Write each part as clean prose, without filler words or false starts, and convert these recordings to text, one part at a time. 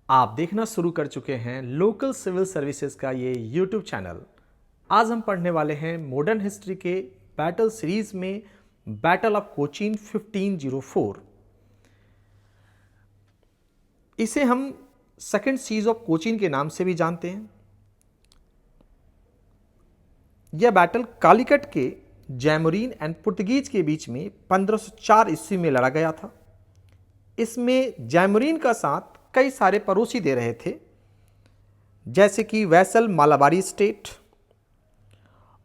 आप देखना शुरू कर चुके हैं लोकल सिविल सर्विसेज का ये यूट्यूब चैनल। आज हम पढ़ने वाले हैं मॉडर्न हिस्ट्री के बैटल सीरीज में बैटल ऑफ कोचीन 1504। इसे हम सेकेंड सीज ऑफ कोचीन के नाम से भी जानते हैं। यह बैटल कालीकट के जैमोरीन एंड पुर्तगीज के बीच में 1504 ईस्वी में लड़ा गया था। इसमें जैमोरीन का साथ कई सारे पड़ोसी दे रहे थे, जैसे कि वैसल मालाबारी स्टेट,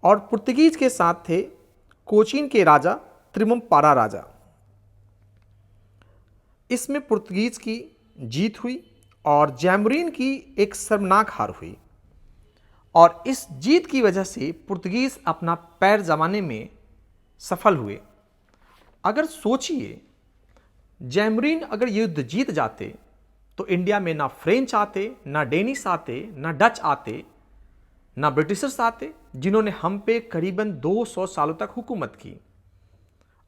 और पुर्तगीज के साथ थे कोचीन के राजा त्रिमंपारा राजा। इसमें पुर्तगीज की जीत हुई और जैमोरीन की एक शर्मनाक हार हुई, और इस जीत की वजह से पुर्तगीज अपना पैर जमाने में सफल हुए। अगर सोचिए, जैमोरीन अगर युद्ध जीत जाते तो इंडिया में ना फ्रेंच आते, ना डेनिश आते, ना डच आते, ना ब्रिटिशर्स आते, जिन्होंने हम पे करीबन 200 सालों तक हुकूमत की,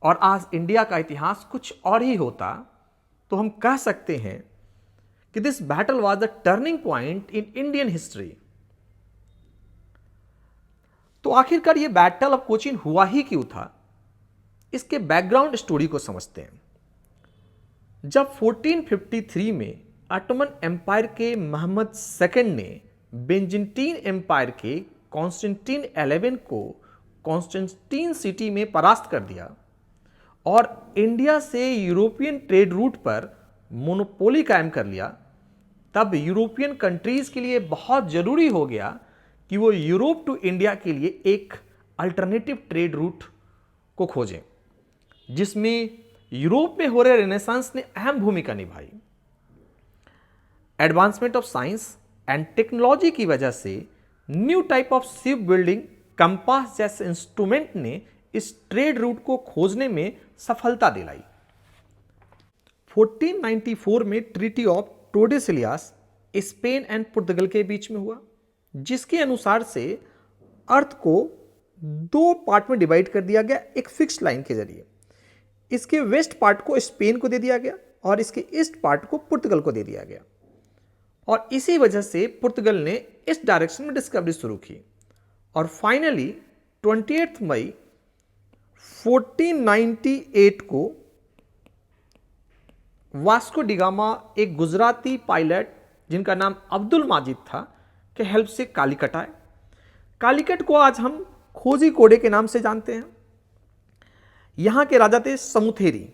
और आज इंडिया का इतिहास कुछ और ही होता। तो हम कह सकते हैं कि this battle was the turning point in Indian history. तो आखिरकार ये बैटल ऑफ कोचीन हुआ ही क्यों था, इसके बैकग्राउंड स्टोरी को समझते हैं। जब 1453 में ऑटोमन एम्पायर के मोहम्मद सेकंड ने बेंजिंटीन एम्पायर के कॉन्स्टेंटीन 11 को कॉन्स्टेंटीन सिटी में परास्त कर दिया और इंडिया से यूरोपियन ट्रेड रूट पर मोनोपोली कायम कर लिया, तब यूरोपियन कंट्रीज के लिए बहुत जरूरी हो गया कि वो यूरोप टू इंडिया के लिए एक अल्टरनेटिव ट्रेड रूट को खोजें, जिसमें यूरोप में हो रहे रेनेसांस ने अहम भूमिका निभाई। Advancement of science and technology की वजह से new type of ship building, compass जैसे इंस्ट्रूमेंट ने इस ट्रेड रूट को खोजने में सफलता दिलाई। 1494 में ट्रीटी ऑफ टोर्डेसिलियास स्पेन एंड पुर्तगाल के बीच में हुआ, जिसके अनुसार से अर्थ को दो पार्ट में डिवाइड कर दिया गया एक फिक्स लाइन के जरिए। इसके वेस्ट पार्ट को स्पेन को दे दिया गया और इसके ईस्ट पार्ट को पुर्तगाल को दे दिया गया, और इसी वजह से पुर्तगाल ने इस डायरेक्शन में डिस्कवरी शुरू की। और फाइनली 28 मई 1498 को वास्को डिगामा, एक गुजराती पायलट जिनका नाम अब्दुल माजिद था, के हेल्प से कालीकट आए। कालीकट को आज हम खोजी कोडे के नाम से जानते हैं। यहां के राजा थे समुथेरी,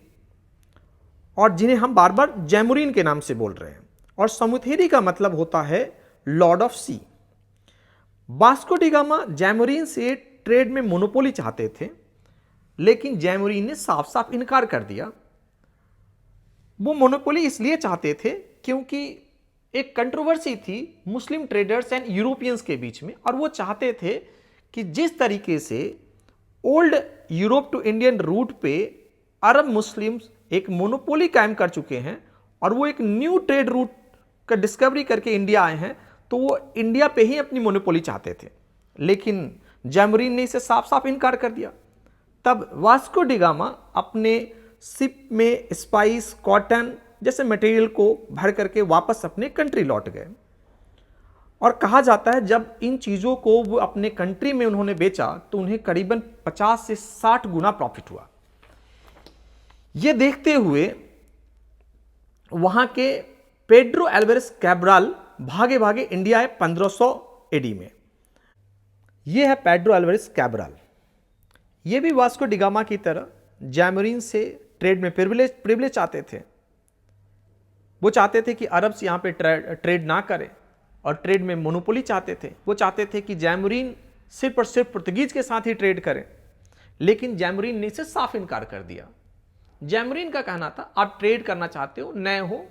और जिन्हें हम बार बार जैमोरीन के नाम से बोल रहे हैं, और समुथेरी का मतलब होता है lord of sea. Vasco da Gama Zamorin से ट्रेड में मोनोपोली चाहते थे, लेकिन जैमोरीन ने साफ साफ इनकार कर दिया। वो मोनोपोली इसलिए चाहते थे क्योंकि एक कंट्रोवर्सी थी मुस्लिम ट्रेडर्स एंड यूरोपियंस के बीच में, और वो चाहते थे कि जिस तरीके से old Europe to Indian route पे अरब मुस्लिम्स एक मोनोपोली कायम कर चुके हैं, और वो एक न्यू ट्रेड रूट का डिस्कवरी करके इंडिया आए हैं, तो वो इंडिया पे ही अपनी मोनोपोली चाहते थे। लेकिन जैमोरीन ने इसे साफ साफ इनकार कर दिया। तब वास्को डिगामा अपने शिप में स्पाइस, कॉटन जैसे मटेरियल को भर करके वापस अपने कंट्री लौट गए, और कहा जाता है जब इन चीज़ों को वो अपने कंट्री में उन्होंने बेचा तो उन्हें करीबन 50 से 60 गुना प्रॉफिट हुआ। ये देखते हुए वहां के पेड्रो एल्वारेस कैब्राल भागे भागे इंडिया आए 1500 एडी में। यह है पेड्रो एल्वारेस कैब्राल। ये भी वास्को डिगामा की तरह जैमोरीन से ट्रेड में प्रिविलेज चाहते थे। वो चाहते थे कि अरब से यहां पे ट्रेड ना करें, और ट्रेड में मोनोपोली चाहते थे। वो चाहते थे कि जैमोरीन सिर्फ और सिर्फ पुर्तगीज के साथ ही ट्रेड करें, लेकिन जैमोरीन ने इसे साफ इनकार कर दिया। जैमोरीन का कहना था, आप ट्रेड करना चाहते हो, नए हो,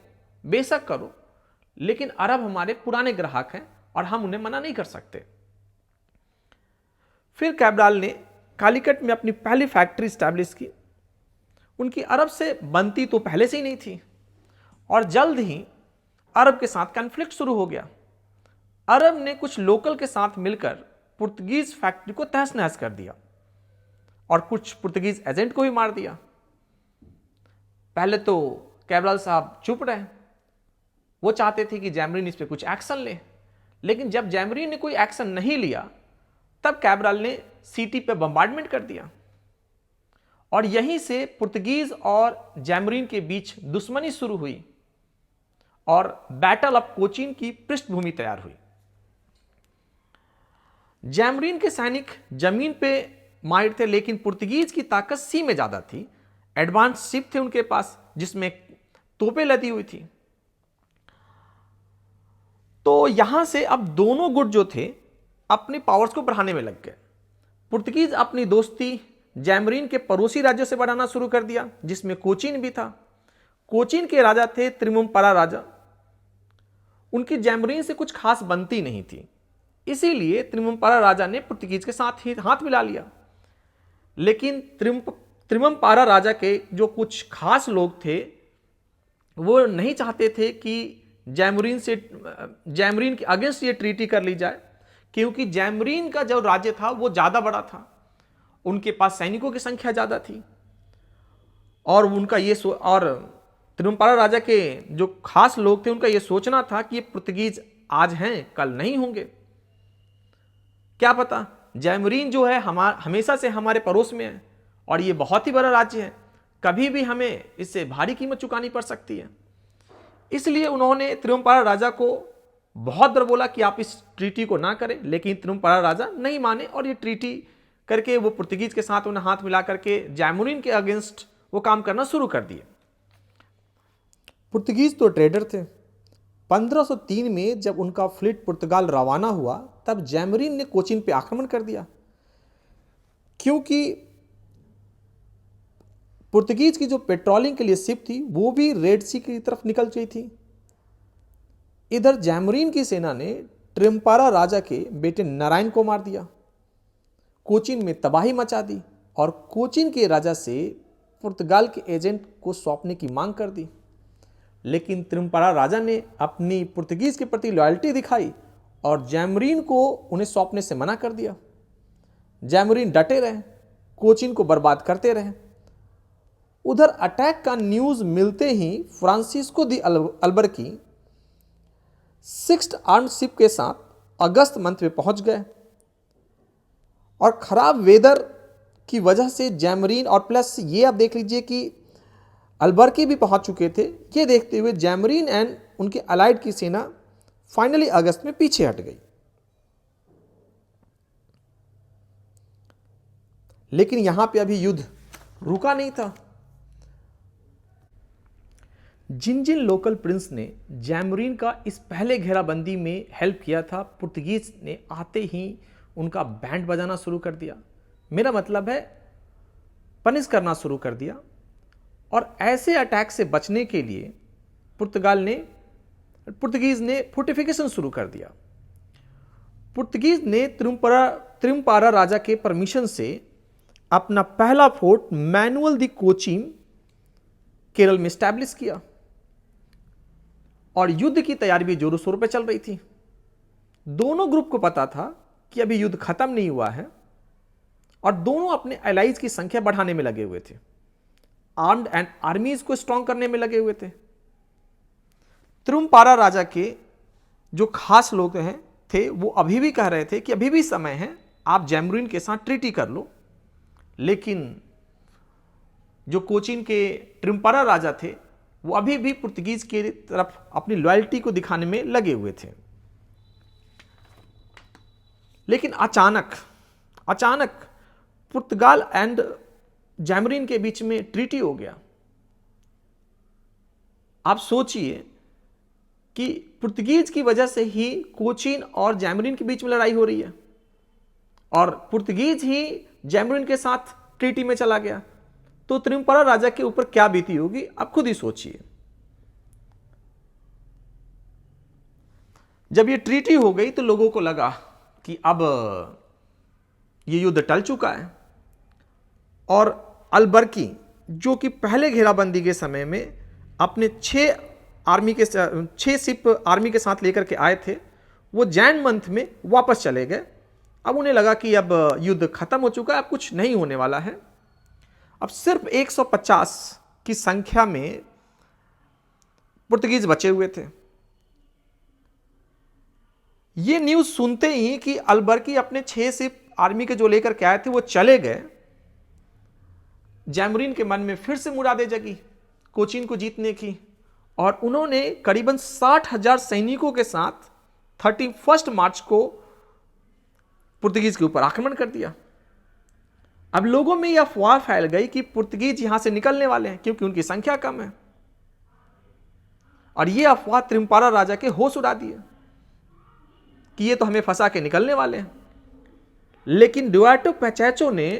बेशक करो, लेकिन अरब हमारे पुराने ग्राहक हैं और हम उन्हें मना नहीं कर सकते। फिर कैब्राल ने कालीकट में अपनी पहली फैक्ट्री स्टैब्लिश की। उनकी अरब से बनती तो पहले से ही नहीं थी, और जल्द ही अरब के साथ कॉन्फ्लिक्ट शुरू हो गया। अरब ने कुछ लोकल के साथ मिलकर पुर्तगीज फैक्ट्री को तहस नहस कर दिया, और कुछ पुर्तगीज एजेंट को भी मार दिया। पहले तो कैब्राल साहब चुप रहे, वो चाहते थे कि जैमरीन इस पर कुछ एक्शन ले, लेकिन जब जैमरीन ने कोई एक्शन नहीं लिया तब कैब्रल ने सिटी पे बम्बार्डमेंट कर दिया और यहीं से पुर्तगीज और जैमरीन के बीच दुश्मनी शुरू हुई और बैटल ऑफ कोचीन की पृष्ठभूमि तैयार हुई। जैमरीन के सैनिक जमीन पे माहिर थे, लेकिन पुर्तगीज की ताकत सी में ज्यादा थी। एडवांस शिप थे उनके पास जिसमें तोपें लदी हुई थी। तो यहां से अब दोनों गुट जो थे अपनी पावर्स को बढ़ाने में लग गए। पुर्तगीज अपनी दोस्ती जैमरीन के पड़ोसी राज्यों से बढ़ाना शुरू कर दिया, जिसमें कोचीन भी था। कोचीन के राजा थे त्रिमुम्परा राजा। उनकी जैमरीन से कुछ खास बनती नहीं थी, इसीलिए त्रिमुम्परा राजा ने पुर्तगीज के साथ ही हाथ मिला लिया। लेकिन त्रिमुम्परा राजा के जो कुछ खास लोग थे वो नहीं चाहते थे कि जैमरीन के अगेंस्ट ये ट्रीटी कर ली जाए, क्योंकि जैमरीन का जो राज्य था वो ज्यादा बड़ा था, उनके पास सैनिकों की संख्या ज्यादा थी और उनका ये और त्रिमुम्परा राजा के जो खास लोग थे उनका ये सोचना था कि ये पुर्तगीज आज हैं कल नहीं होंगे। क्या पता, जैमरीन जो है हमेशा से हमारे पड़ोस में है और ये बहुत ही बड़ा राज्य है, कभी भी हमें इससे भारी कीमत चुकानी पड़ सकती है। इसलिए उन्होंने त्रिमुम्परा राजा को बहुत बार बोला कि आप इस ट्रीटी को ना करें, लेकिन त्रिमुम्परा राजा नहीं माने और ये ट्रीटी करके वो पुर्तगीज के साथ उन्हें हाथ मिला करके जैमरीन के अगेंस्ट वो काम करना शुरू कर दिए। पुर्तगीज तो ट्रेडर थे। 1503 में जब उनका फ्लीट पुर्तगाल रवाना हुआ तब जैमरीन ने कोचीन पे आक्रमण कर दिया, क्योंकि पुर्तगीज की जो पेट्रोलिंग के लिए शिप थी वो भी रेड सी की तरफ निकल गई थी। इधर जैमरीन की सेना ने त्रिमुम्परा राजा के बेटे नारायण को मार दिया, कोचीन में तबाही मचा दी और कोचीन के राजा से पुर्तगाल के एजेंट को सौंपने की मांग कर दी। लेकिन त्रिमुम्परा राजा ने अपनी पुर्तगीज के प्रति लॉयल्टी दिखाई और जैमरीन को उन्हें सौंपने से मना कर दिया। जैमरीन डटे रहे, कोचीन को बर्बाद करते रहे। उधर अटैक का न्यूज मिलते ही Francisco de Albuquerque 6th armed ship के साथ अगस्त मंथ में पहुंच गए और खराब वेदर की वजह से जैमरीन और प्लस ये आप देख लीजिए कि अल्बर्की भी पहुंच चुके थे। ये देखते हुए जैमरीन एंड उनके अलाइड की सेना फाइनली अगस्त में पीछे हट गई। लेकिन यहां पे अभी युद्ध रुका नहीं था। जिन जिन लोकल प्रिंस ने जैमरीन का इस पहले घेराबंदी में हेल्प किया था, पुर्तगीज ने आते ही उनका बैंड बजाना शुरू कर दिया। मेरा मतलब है पनिश करना शुरू कर दिया। और ऐसे अटैक से बचने के लिए पुर्तगीज ने फोर्टिफिकेशन शुरू कर दिया। पुर्तगीज ने त्रिमुम्परा राजा के परमिशन से अपना पहला फोर्ट मैनुअल दी कोचीन केरल में स्टैब्लिश किया और युद्ध की तैयारी भी जोरों शोरों पर चल रही थी। दोनों ग्रुप को पता था कि अभी युद्ध खत्म नहीं हुआ है और दोनों अपने एलाइज की संख्या बढ़ाने में लगे हुए थे, आर्म्ड एंड आर्मीज को स्ट्रॉन्ग करने में लगे हुए थे। त्रिमुम्परा राजा के जो खास लोग थे वो अभी भी कह रहे थे कि अभी भी समय है, आप जैमरीन के साथ ट्रीटी कर लो। लेकिन जो कोचीन के त्रिमुम्परा राजा थे वो अभी भी पुर्तगीज की तरफ अपनी लॉयल्टी को दिखाने में लगे हुए थे। लेकिन अचानक पुर्तगाल एंड जैमरीन के बीच में ट्रीटी हो गया। आप सोचिए कि पुर्तगीज की वजह से ही कोचीन और जैमरीन के बीच में लड़ाई हो रही है और पुर्तगीज ही जैमरीन के साथ ट्रीटी में चला गया, तो त्रिमुम्परा राजा के ऊपर क्या बीती होगी आप खुद ही सोचिए। जब ये ट्रीटी हो गई तो लोगों को लगा कि अब ये युद्ध टल चुका है और अल्बर्की जो कि पहले घेराबंदी के समय में अपने 6 शिप आर्मी के साथ लेकर के आए थे, वो जैन मंथ में वापस चले गए। अब उन्हें लगा कि अब युद्ध खत्म हो चुका है, अब कुछ नहीं होने वाला है। अब सिर्फ 150 की संख्या में पुर्तगीज बचे हुए थे ये न्यूज़ सुनते ही कि अलबर्की अपने 6 सिप आर्मी के जो लेकर के आए थे वो चले गए, जैमरीन के मन में फिर से मुरादें जगी कोचीन को जीतने की, और उन्होंने करीबन 60,000 सैनिकों के साथ 31 मार्च को पुर्तगीज के ऊपर आक्रमण कर दिया। अब लोगों में यह अफवाह फैल गई कि पुर्तगीज यहां से निकलने वाले हैं क्योंकि उनकी संख्या कम है, और यह अफवाह त्रिम्पारा राजा के होश उड़ा दिए कि ये तो हमें फंसा के निकलने वाले हैं। लेकिन डुआर्टे पैचेचो ने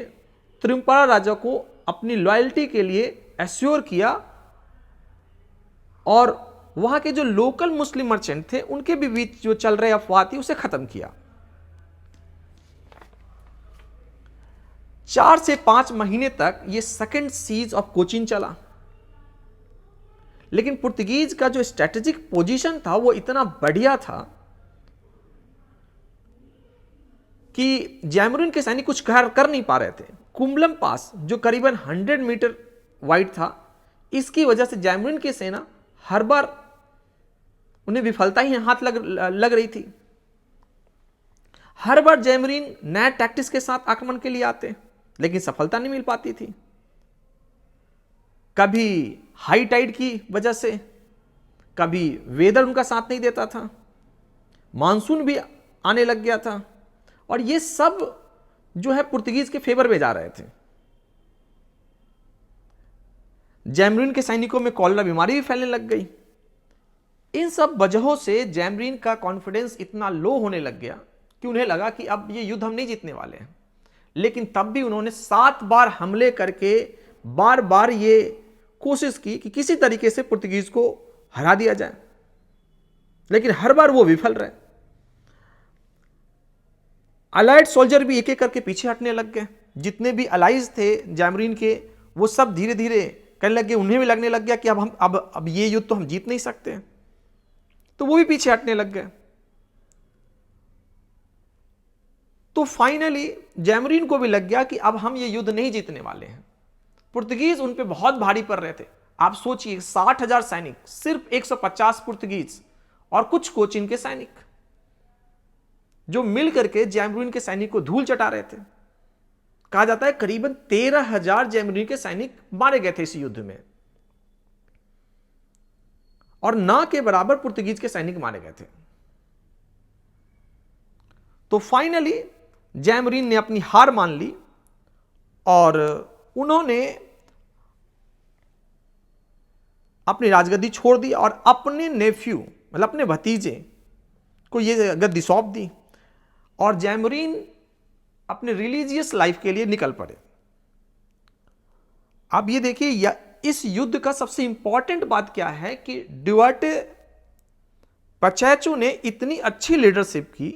त्रिम्पारा राजा को अपनी लॉयल्टी के लिए एश्योर किया, और वहां के जो लोकल मुस्लिम मर्चेंट थे उनके भी बीच जो चल रहे अफवाह थी उसे खत्म किया। 4 से 5 महीने तक ये सेकेंड सीज ऑफ कोचीन चला, लेकिन पुर्तगीज का जो स्ट्रेटेजिक पोजीशन था वो इतना बढ़िया था कि जैमरीन के सैनिक कुछ कर नहीं पा रहे थे। कुम्बलम पास जो करीबन 100 मीटर वाइड था, इसकी वजह से जैमरीन की सेना हर बार उन्हें विफलता ही हाथ लग रही थी। हर बार जैमरीन नए टैक्टिक्स के साथ आक्रमण के लिए आते, लेकिन सफलता नहीं मिल पाती थी। कभी हाई टाइड की वजह से, कभी वेदर उनका साथ नहीं देता था, मानसून भी आने लग गया था, और ये सब जो है पुर्तगीज के फेवर में जा रहे थे। जैमरीन के सैनिकों में कॉलरा बीमारी भी फैलने लग गई। इन सब वजहों से जैमरीन का कॉन्फिडेंस इतना लो होने लग गया कि उन्हें लगा कि अब ये युद्ध हम नहीं जीतने वाले हैं। लेकिन तब भी उन्होंने 7 बार हमले करके बार बार ये कोशिश की कि किसी तरीके से पुर्तगीज को हरा दिया जाए, लेकिन हर बार वो विफल रहे। अलाइड सोल्जर भी एक एक करके पीछे हटने लग गए। जितने भी अलाइज थे जैमरीन के, वो सब धीरे धीरे कहने लगे, उन्हें भी लगने लग गया कि अब ये युद्ध तो हम जीत नहीं सकते, तो वो भी पीछे हटने लग गए। तो फाइनली जैमरीन को भी लग गया कि अब हम ये युद्ध नहीं जीतने वाले हैं। पुर्तगीज उन पे बहुत भारी पड़ रहे थे। आप सोचिए 60,000 सैनिक, सिर्फ 150 पुर्तगीज और कुछ कोचीन के सैनिक जो मिल करके जैमरीन के सैनिक को धूल चटा रहे थे। कहा जाता है करीबन 13,000 जैमरीन के सैनिक मारे गए थे इस युद्ध में, और ना के बराबर पुर्तगीज के सैनिक मारे गए थे। तो फाइनली जैमरीन ने अपनी हार मान ली, और उन्होंने अपनी राजगद्दी छोड़ दी और अपने नेफ्यू मतलब अपने भतीजे को यह गद्दी सौंप दी, और जैमरीन अपने रिलीजियस लाइफ के लिए निकल पड़े। अब ये देखिए, इस युद्ध का सबसे इंपॉर्टेंट बात क्या है कि डुआर्टे पैचेचो ने इतनी अच्छी लीडरशिप की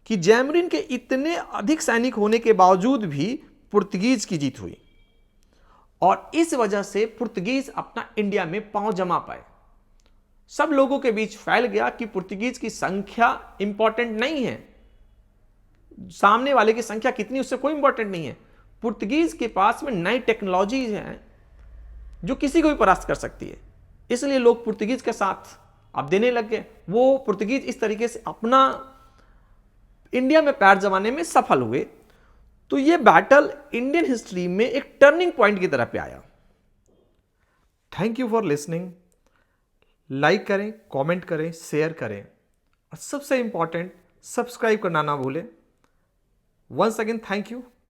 कि जैमरीन के इतने अधिक सैनिक होने के बावजूद भी पुर्तगीज की जीत हुई, और इस वजह से पुर्तगीज अपना इंडिया में पांव जमा पाए। सब लोगों के बीच फैल गया कि पुर्तगीज की संख्या इंपॉर्टेंट नहीं है, सामने वाले की संख्या कितनी उससे कोई इंपॉर्टेंट नहीं है। पुर्तगीज के पास में नई टेक्नोलॉजीज हैं जो किसी को भी परास्त कर सकती है, इसलिए लोग पुर्तगीज के साथ अब देने लग गए। वो पुर्तगीज इस तरीके से अपना इंडिया में पैर जमाने में सफल हुए। तो ये बैटल इंडियन हिस्ट्री में एक टर्निंग पॉइंट की तरह पे आया। Thank you for listening. Like करें, कमेंट करें, शेयर करें, और सबसे इंपॉर्टेंट सब्सक्राइब करना ना भूलें। Once again thank you.